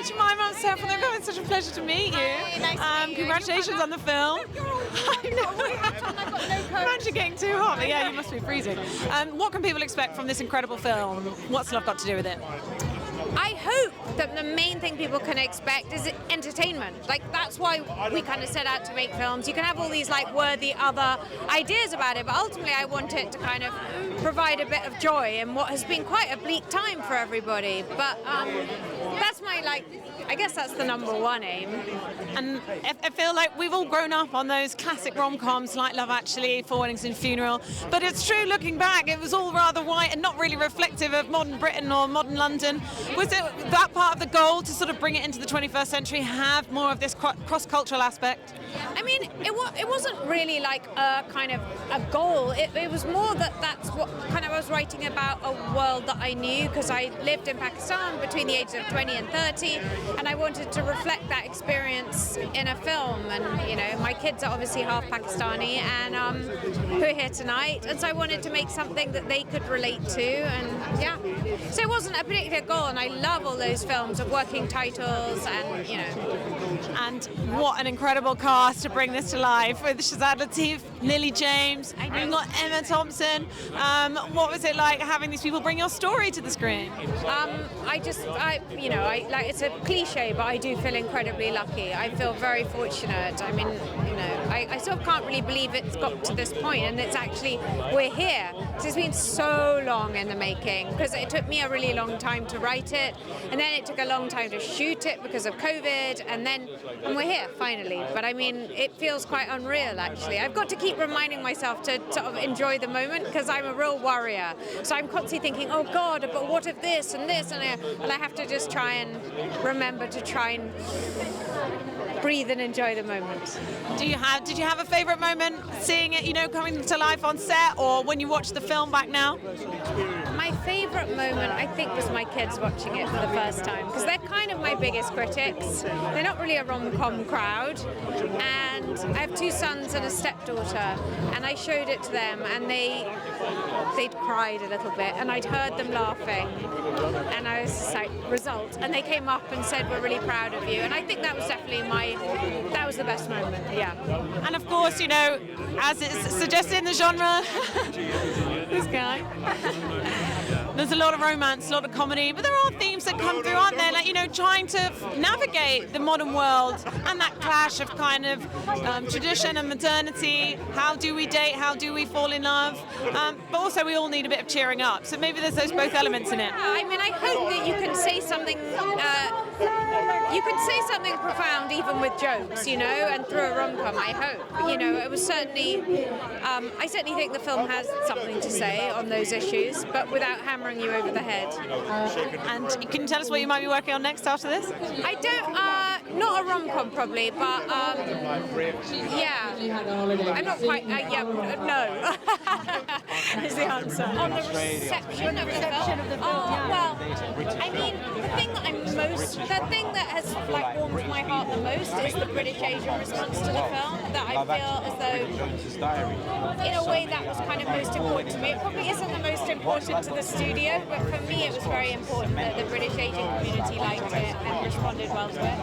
Jemima, I'm Sarah from the film. It's such a pleasure to meet you. Hi, nice to meet you. Congratulations on the film. Imagine getting too hot, but yeah, you must be freezing. What can people expect from this incredible film? What's love got to do with it? I hope that the main thing people can expect is entertainment. Like, that's why we kind of set out to make films. You can have all these like worthy other ideas about it, but ultimately I want it to kind of provide a bit of joy in what has been quite a bleak time for everybody. But that's my, like, I guess that's the number one aim. And I feel like we've all grown up on those classic rom-coms like Love Actually, Four Weddings and a Funeral, but it's true, looking back, it was all rather white and not really reflective of modern Britain or modern London. Was it that part of the goal to sort of bring it into the 21st century, have more of this cross-cultural aspect? I mean, it wasn't really like a kind of a goal. It was more that that's what kind of I was writing about, a world that I knew, because I lived in Pakistan between the ages of 20 and 30, and I wanted to reflect that experience in a film. And, you know, my kids are obviously half Pakistani and who are here tonight, and so I wanted to make something that they could relate to, and yeah. So it wasn't a particular goal, and I love all those films of working titles and, you know. And what an incredible cast to bring this to life with Shazad Latif, Lily James, we've got Emma Thompson. What was it like having these people bring your story to the screen? It's a cliche, but I do feel incredibly lucky. I feel very fortunate. I mean, you know, I sort of can't really believe it's got to this point, and it's actually, we're here. It's been so long in the making, because it took me a really long time to write it, and then it took a long time to shoot it because of COVID, and we're here finally. But I mean, it feels quite unreal, actually. I've got to keep reminding myself to sort of enjoy the moment, because I'm a real worrier. So I'm constantly thinking, oh God, but what if this and this, and I have to just try and remember to try and breathe and enjoy the moment. Did you have a favourite moment seeing it, you know, coming to life on set, or when you watch the film back now? My favourite moment, I think, was my kids watching it for the first time, because they're kind of my biggest critics. They're not really a rom-com crowd, and I have two sons and a stepdaughter, and I showed it to them, and they'd cried a little bit, and I'd heard them laughing, and I was just like, result, and they came up and said, we're really proud of you, and I think that was definitely that was the best moment, yeah. And of course, you know, as it's suggested in the genre, this guy. There's a lot of romance, a lot of comedy, but there are themes that come through, aren't there? Like, you know, trying to navigate the modern world and that clash of kind of tradition and modernity. How do we date? How do we fall in love? But also, we all need a bit of cheering up. So maybe there's those both elements in it. I mean, I hope that you can say something. You can say something profound even with jokes, you know, and through a rom-com. I hope, you know, it was certainly. I certainly think the film has something to say on those issues, but without hammering you over the head. And can you tell us what you might be working on next after this? I don't, not a rom-com probably, but yeah, I'm not quite, no, is the answer. On the reception of the film? Well, I mean, the thing that has like warmed my heart the most is the British Asian response to the film, that I feel as though, in a way, that was kind of most important to me. It probably isn't the most important to the studio, but for me it was very important that the British Asian community liked it and responded well to it.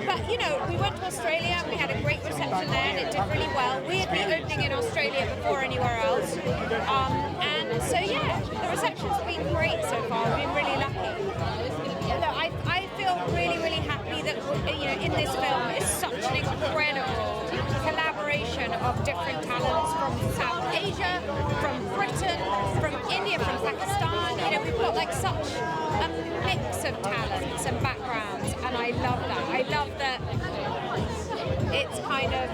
But, you know, we went to Australia and we had a great reception there, and it did really well. We had been opening in Australia before anywhere else. And so, yeah, the reception's been great so far. We've been really lucky. Look, I feel really, really happy that, you know, in this film is such an incredible collaboration of different talents from South Asia, from Britain, from India, from Pakistan. You know, we've got like such a mix of talents and backgrounds, and I love that. I love that it's kind of,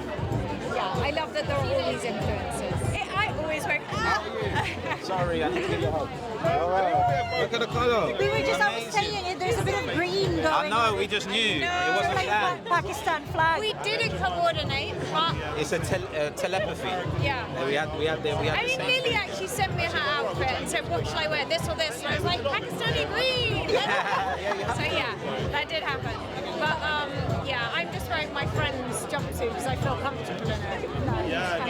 yeah, I love that there are all these influences. I always work. Sorry, I need to get your help. Look at the colour. We were just saying it, there's a bit of green going I know, on. we just knew. It wasn't Like that. Pakistan flag. We didn't coordinate, but It's a telepathy. yeah. We had I mean, Lily actually sent me her outfit and said, what should I wear, this or this? And I was like, Pakistani green! So yeah, that did happen. But yeah, I'm just wearing my friend's jumpsuit because I feel comfortable in it. Yeah,